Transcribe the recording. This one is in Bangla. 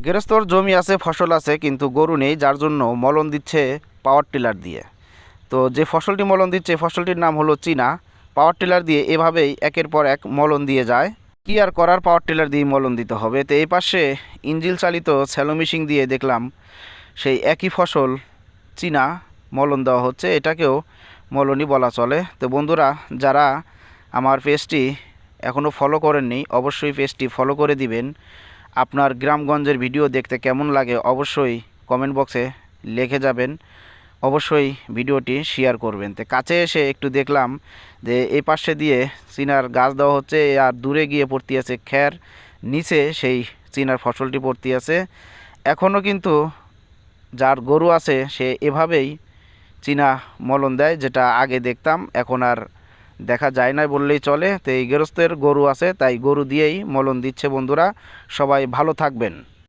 গৃহস্থর জমি আছে, ফসল আছে, কিন্তু গরু নেই, যার জন্য মলন দিচ্ছে পাওয়ার টিলার দিয়ে। তো যে ফসলটি মলন দিচ্ছে ফসলটির নাম হলো চীনা। পাওয়ার টিলার দিয়ে এভাবেই একের পর এক মলন দিয়ে যায়। কি আর করার, পাওয়ার টিলার দিয়ে মলন দিতে হবে। তো এই পাশে ইঞ্জিল চালিত স্যালো মেশিন দিয়ে দেখলাম সেই একই ফসল চীনা মলন দেওয়া হচ্ছে, এটাকেও মলনই বলা চলে। তো বন্ধুরা, যারা আমার পেজটি এখনও ফলো করেননি অবশ্যই পেজটি ফলো করে দিবেন। আপনার গ্রামগঞ্জের ভিডিও দেখতে কেমন লাগে অবশ্যই কমেন্ট বক্সে লিখে যাবেন। অবশ্যই ভিডিওটি শেয়ার করবেন। তো কাছে এসে একটু দেখলাম যে এই পাশে দিয়ে চীনার গাছ দেওয়া হচ্ছে, আর দূরে গিয়ে পড়তে আছে খ্যার, নিচে সেই চীনার ফসলটি পড়তে আছে। এখনও কিন্তু যার গরু আছে সে এভাবেই চীনা মলন দেয়, যেটা আগে দেখতাম, এখন আর দেখা যায় না বললেই চলে। তো এই গৃহস্থের গরু আছে, তাই গরু দিয়েই মলন দিচ্ছে। বন্ধুরা, সবাই ভালো থাকবেন।